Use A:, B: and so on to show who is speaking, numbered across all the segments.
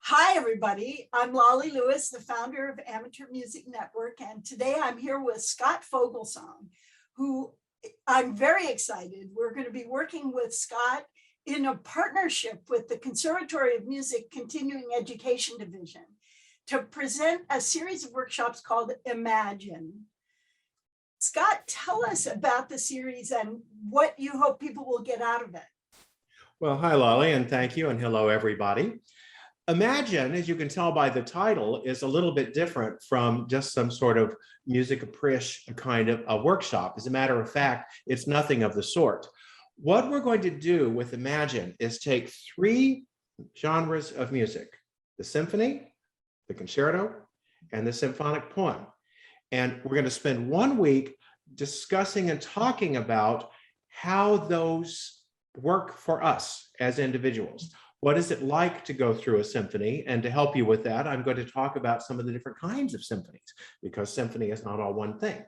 A: Hi, everybody. I'm Lolly Lewis, the founder of Amateur Music Network, and today I'm here with Scott Fogelsong, who I'm very excited. We're going to be working with Scott in a partnership with the Conservatory of Music Continuing Education Division to present a series of workshops called Imagine. Scott, tell us about the series and what you hope people will get out of it.
B: Well, hi, Lolly, and thank you, and hello, everybody. Imagine, as you can tell by the title, is a little bit different from just some sort of music appreciation kind of a workshop. As a matter of fact, it's nothing of the sort. What we're going to do with Imagine is take three genres of music: the symphony, the concerto, and the symphonic poem. And we're going to spend 1 week discussing and talking about how those work for us as individuals. What is it like to go through a symphony? And to help you with that, I'm going to talk about some of the different kinds of symphonies, because symphony is not all one thing. And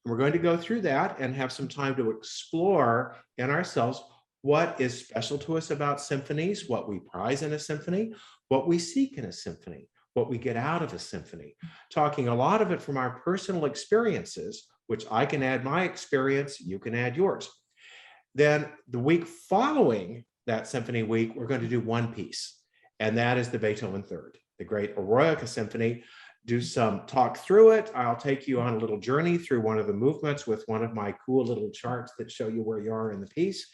B: we're going to go through that and have some time to explore in ourselves what is special to us about symphonies, what we prize in a symphony, what we seek in a symphony, what we get out of a symphony. Talking a lot of it from our personal experiences, which I can add my experience, you can add yours. Then the week following that symphony week, we're going to do one piece, and that is the Beethoven Third, the great Eroica Symphony. Do some talk through it. I'll take you on a little journey through one of the movements with one of my cool little charts that show you where you are in the piece.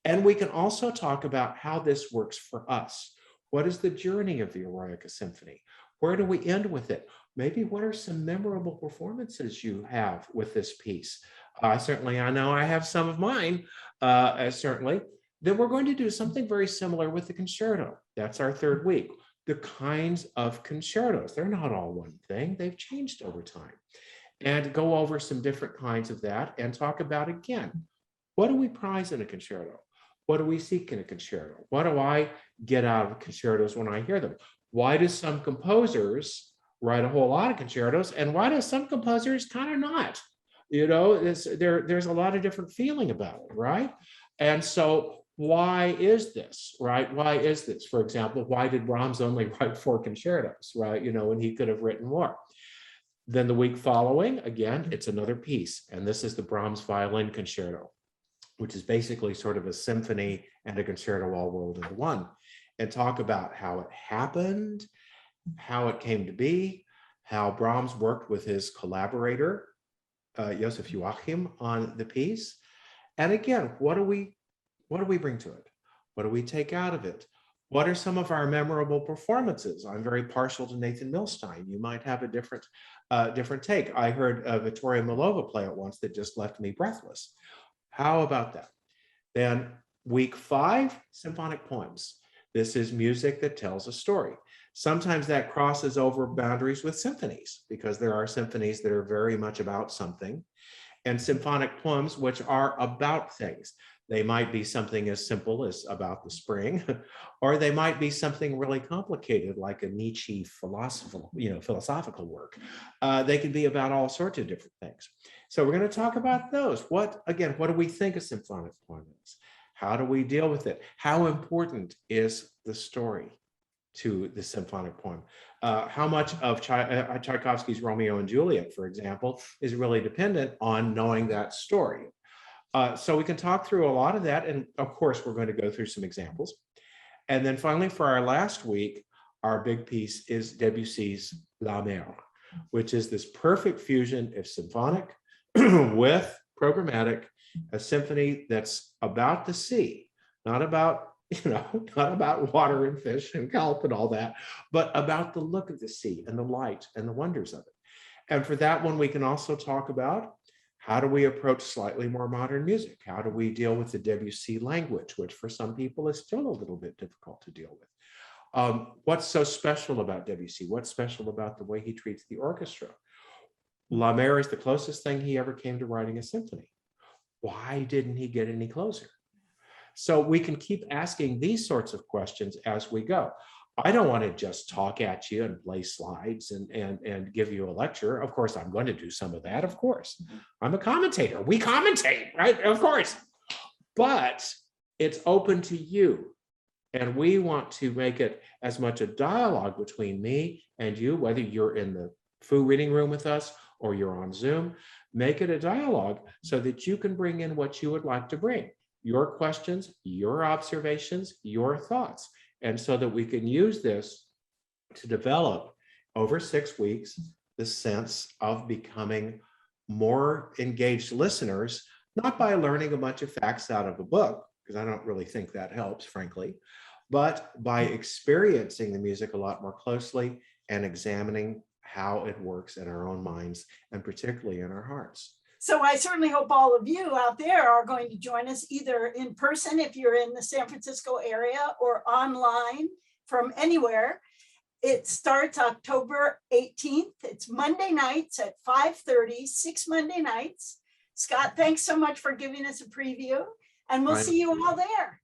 B: And we can also talk about how this works for us. What is the journey of the Eroica Symphony? Where do we end with it? Maybe what are some memorable performances you have with this piece? Certainly, I know I have some of mine, certainly. Then we're going to do something very similar with the concerto. That's our third week. The kinds of concertos, they're not all one thing. They've changed over time. And go over some different kinds of that and talk about, again, what do we prize in a concerto? What do we seek in a concerto? What do I get out of concertos when I hear them? Why do some composers write a whole lot of concertos, and why do some composers kind of not? You know, there's a lot of different feeling about it, right? And so why is this, right? Why is this? For example, why did Brahms only write 4 concertos, right? You know, when he could have written more. Then the week following, again, it's another piece. And this is the Brahms Violin Concerto, which is basically sort of a symphony and a concerto all rolled into one. And talk about how it happened, how it came to be, how Brahms worked with his collaborator, Joseph Joachim, on the piece. And again, what do we bring to it? What do we take out of it? What are some of our memorable performances? I'm very partial to Nathan Milstein. You might have a different take. I heard Victoria Milova play it once that just left me breathless. How about that? Then week 5, symphonic poems. This is music that tells a story. Sometimes that crosses over boundaries with symphonies, because there are symphonies that are very much about something, and symphonic poems which are about things. They might be something as simple as about the spring, or they might be something really complicated like a Nietzsche philosophical work. They can be about all sorts of different things. So we're going to talk about those. What do we think a symphonic poem is? How do we deal with it? How important is the story to the symphonic poem? How much of Tchaikovsky's Romeo and Juliet, for example, is really dependent on knowing that story? So we can talk through a lot of that. And of course, we're going to go through some examples. And then finally, for our last week, our big piece is Debussy's La Mer, which is this perfect fusion of symphonic with programmatic, a symphony that's about the sea, not about water and fish and kelp and all that, but about the look of the sea and the light and the wonders of it. And for that one, we can also talk about how do we approach slightly more modern music? How do we deal with the Debussy language, which for some people is still a little bit difficult to deal with? What's so special about Debussy? What's special about the way he treats the orchestra? La Mer is the closest thing he ever came to writing a symphony. Why didn't he get any closer? So we can keep asking these sorts of questions as we go. I don't want to just talk at you and play slides and give you a lecture. Of course, I'm going to do some of that. Of course, I'm a commentator. We commentate, right? Of course. But it's open to you And we want to make it as much a dialogue between me and you, whether you're in the Fu reading room with us or you're on Zoom. Make it a dialogue so that you can bring in what you would like to bring, your questions, your observations, your thoughts. And so that we can use this to develop over 6 weeks the sense of becoming more engaged listeners, not by learning a bunch of facts out of a book, because I don't really think that helps, frankly, but by experiencing the music a lot more closely and examining how it works in our own minds and particularly in our hearts.
A: So I certainly hope all of you out there are going to join us either in person if you're in the San Francisco area or online from anywhere. It starts October 18th. It's Monday nights at 5:30, 6 Monday nights. Scott, thanks so much for giving us a preview, and we'll see you all there.